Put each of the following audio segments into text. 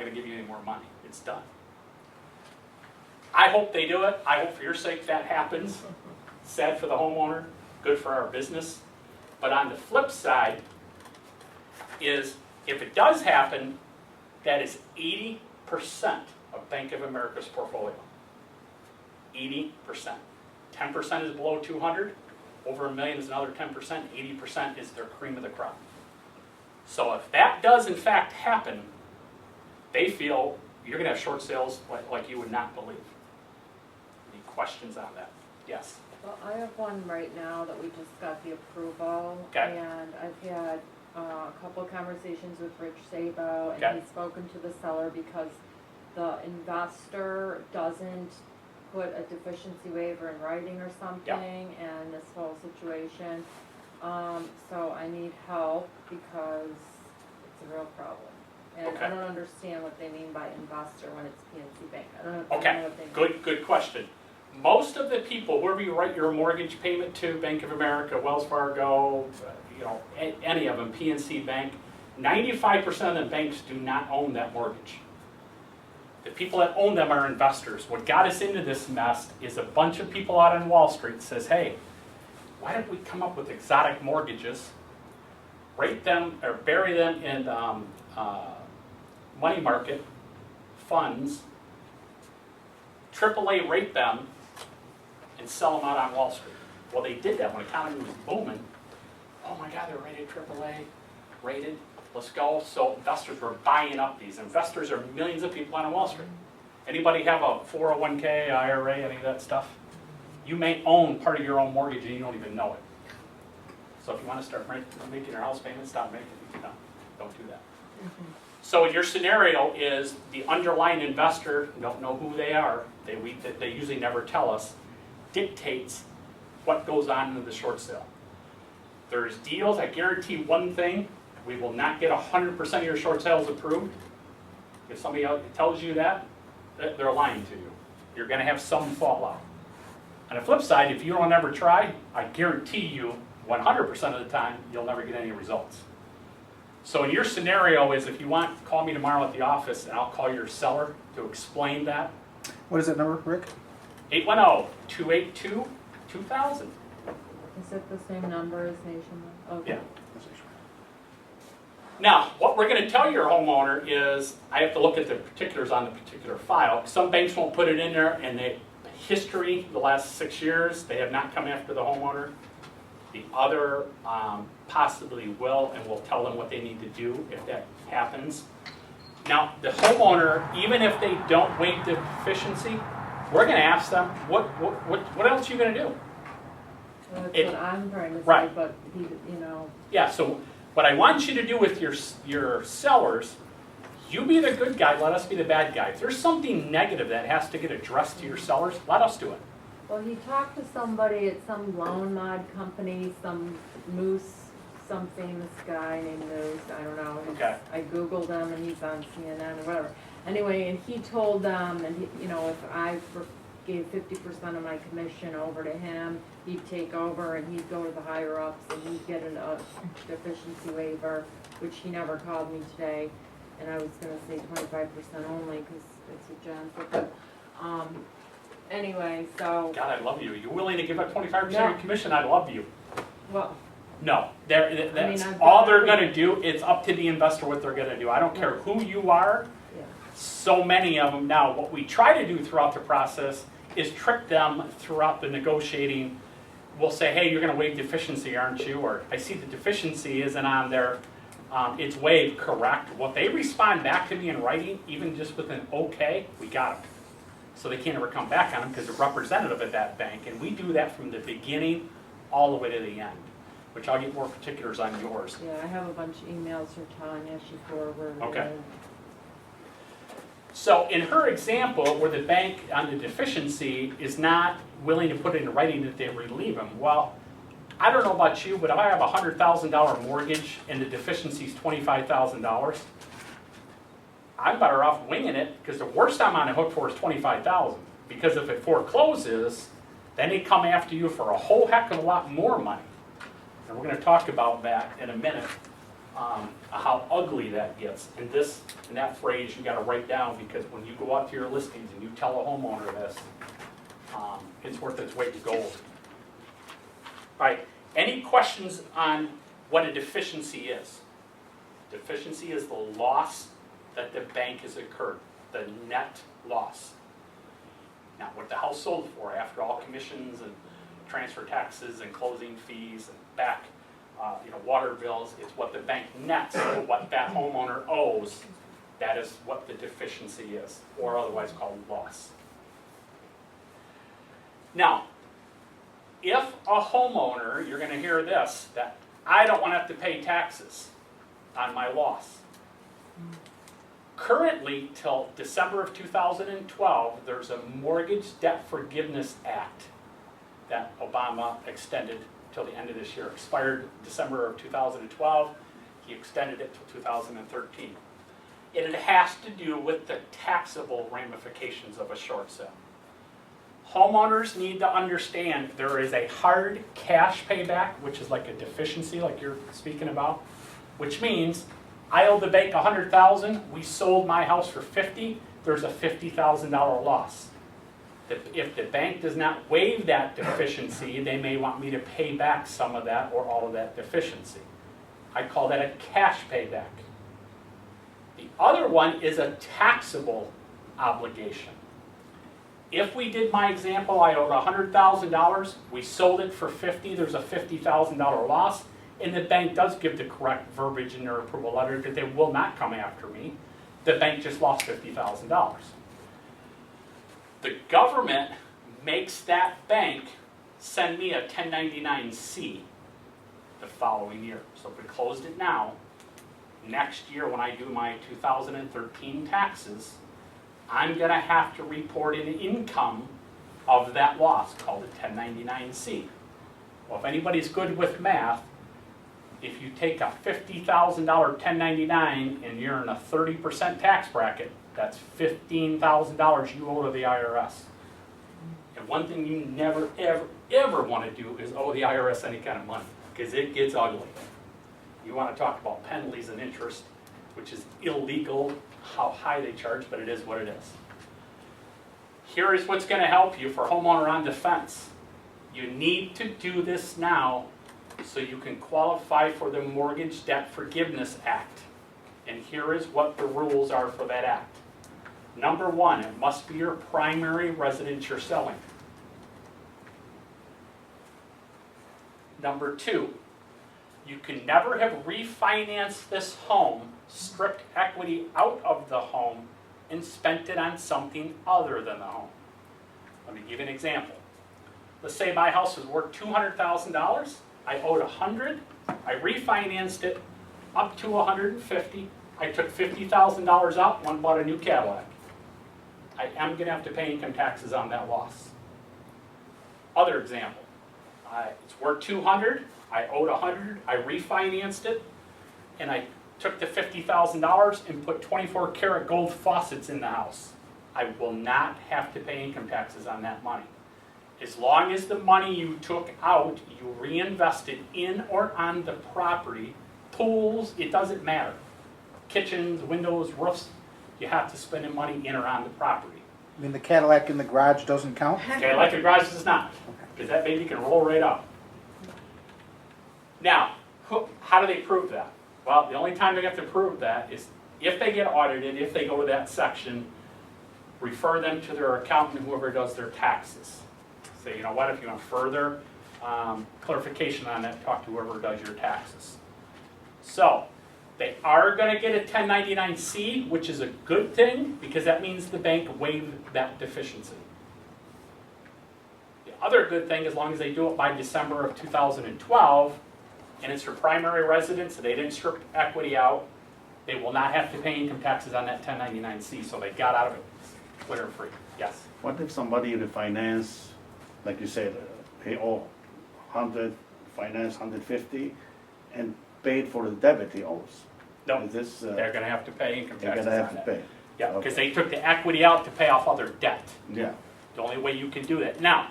going to give you any more money. It's done. I hope they do it. I hope for your sake that happens. Sad for the homeowner, good for our business. But on the flip side is, if it does happen, that is 80% of Bank of America's portfolio. 80%. 10% is below 200. Over $1 million is another 10%. 80% is their cream of the crop. So if that does in fact happen, they feel you're going to have short sales like you would not believe. Any questions on that? Yes. Well, I have one right now that we just got the approval. Okay. And I've had a couple of conversations with Rich Sabo, and Okay. he's spoken to the seller because the investor doesn't put a deficiency waiver in writing or something, and this whole situation. So I need help because it's a real problem. And Okay. I don't understand what they mean by investor when it's PNC Bank. I don't know Okay, what they mean. good question. Most of the people, wherever you write your mortgage payment to, Bank of America, Wells Fargo, any of them, PNC Bank, 95% of the banks do not own that mortgage. The people that own them are investors. What got us into this mess is a bunch of people out on Wall Street says, hey, why don't we come up with exotic mortgages, rate them or bury them in money market funds, AAA rate them, and sell them out on Wall Street. Well, they did that when the economy was booming. Oh my God, they're rated AAA, rated. Let's go. So investors were buying up these. Investors are millions of people on Wall Street. Anybody have a 401k, IRA, any of that stuff? You may own part of your own mortgage and you don't even know it. So if you want to start making your house payment, stop making it. No, don't do that. Mm-hmm. So in your scenario is the underlying investor, don't know who they are, they usually never tell us, dictates what goes on in the short sale. There's deals, I guarantee one thing, we will not get 100% of your short sales approved. If somebody else tells you that, they're lying to you. You're going to have some fallout. On the flip side, if you don't ever try, I guarantee you 100% of the time, you'll never get any results. So in your scenario is, if you want, call me tomorrow at the office and I'll call your seller to explain that. What is that number, Rick? 810-282-2000. Is it the same number as Nationwide? Okay. Yeah. Now, what we're going to tell your homeowner is, I have to look at the particulars on the particular file. Some banks won't put it in there, and history, the last 6 years, they have not come after the homeowner. The other possibly will, and we'll tell them what they need to do if that happens. Now, the homeowner, even if they don't waive the deficiency, we're going to ask them, what else are you going to do? Well, that's what I'm trying to say, Right. but Yeah, so what I want you to do with your sellers, you be the good guy, let us be the bad guy. If there's something negative that has to get addressed to your sellers, let us do it. Well, he talked to somebody at some loan mod company, some famous guy named Moose, I don't know. Okay. I Googled him and he's on CNN or whatever. Anyway, and he told them, and if I gave 50% of my commission over to him, he'd take over and he'd go to the higher ups and he'd get a deficiency waiver, which he never called me today. And I was gonna say 25% only because it's a John. Anyway, so. God, I love you. You're willing to give up 25% of No. your commission? I love you. Well, No, that's I've all got they're to- going to do. It's up to the investor what they're going to do. I don't care who you are. yeah. So many of them. Now, what we try to do throughout the process is trick them throughout the negotiating. We'll say, hey, you're going to waive deficiency, aren't you? Or I see the deficiency isn't on there. It's waived, correct. What they respond back to me in writing, even just with an okay, we got them. So they can't ever come back on them because they're representative at that bank. And we do that from the beginning all the way to the end, which I'll get more particulars on yours. Yeah, I have a bunch of emails from Tanya, she forwarded. Okay. So in her example, where the bank on the deficiency is not willing to put it in writing that they relieve them, well, I don't know about you, but if I have a $100,000 mortgage and the deficiency is $25,000, I'm better off winging it because the worst I'm on the hook for is $25,000. Because if it forecloses, then they come after you for a whole heck of a lot more money. And we're going to talk about that in a minute. how ugly that gets. And that phrase you gotta write down, because when you go out to your listings and you tell a homeowner this, it's worth its weight in gold. All right, any questions on what a deficiency is? Deficiency is the loss that the bank has incurred, the net loss. Now, what the house sold for, after all commissions and transfer taxes and closing fees and back, water bills, it's what the bank nets, or what that homeowner owes. That is what the deficiency is, or otherwise called loss. Now, if a homeowner, you're going to hear this, that I don't want to have to pay taxes on my loss. Currently, till December of 2012, there's a Mortgage Debt Forgiveness Act that Obama extended till the end of this year. Expired December of 2012. He extended it till 2013. And it has to do with the taxable ramifications of a short sale. Homeowners need to understand there is a hard cash payback, which is like a deficiency, like you're speaking about, which means I owe the bank $100,000. We sold my house for $50,000. There's a $50,000 loss. If the bank does not waive that deficiency, they may want me to pay back some of that or all of that deficiency. I call that a cash payback. The other one is a taxable obligation. If we did my example, I owed $100,000, we sold it for $50,000, there's a $50,000 loss, and the bank does give the correct verbiage in their approval letter that they will not come after me. The bank just lost $50,000. The government makes that bank send me a 1099-C the following year. So if we closed it now, next year when I do my 2013 taxes, I'm going to have to report an income of that loss called a 1099-C. Well, if anybody's good with math, if you take a $50,000 1099 and you're in a 30% tax bracket, that's $15,000 you owe to the IRS. And one thing you never, ever, ever want to do is owe the IRS any kind of money, because it gets ugly. You want to talk about penalties and interest, which is illegal, how high they charge, but it is what it is. Here is what's going to help you for homeowner on defense. You need to do this now so you can qualify for the Mortgage Debt Forgiveness Act. And here is what the rules are for that act. Number one, it must be your primary residence you're selling. Number two, you can never have refinanced this home, stripped equity out of the home, and spent it on something other than the home. Let me give you an example. Let's say my house was worth $200,000. I owed $100,000. I refinanced it up to $150,000. I took $50,000 out and went and bought a new Cadillac. I am going to have to pay income taxes on that loss. Other example. It's worth $200,000. I owed $100,000. I refinanced it, and I took the $50,000 and put 24-karat gold faucets in the house. I will not have to pay income taxes on that money. As long as the money you took out, you reinvested in or on the property, pools, it doesn't matter. Kitchens, windows, roofs, you have to spend the money in or on the property. I mean, the Cadillac in the garage doesn't count? Okay, like the garage does not, because that baby can roll right up. Now, how do they prove that? Well, the only time they have to prove that is if they get audited, if they go to that section, refer them to their accountant, whoever does their taxes. Say, you know what, if you want further clarification on that, talk to whoever does your taxes. So, they are going to get a 1099-C, which is a good thing, because that means the bank waived that deficiency. The other good thing, as long as they do it by December of 2012, and it's your primary residence, and they didn't strip equity out, they will not have to pay income taxes on that 1099-C, so they got out of it litter-free. Yes? What if somebody refinance, like you said, pay all 100, finance 150, and paid for the debit he owes? No, Is this, they're going to have to pay income they're taxes gonna on have to that. pay? Yeah, because Okay. they took the equity out to pay off other debt. Yeah. The only way you can do that. Now,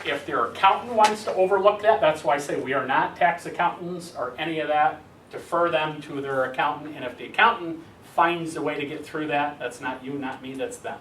if their accountant wants to overlook that, that's why I say we are not tax accountants or any of that. defer them to their accountant, and if the accountant finds a way to get through that, that's not you, not me, that's them.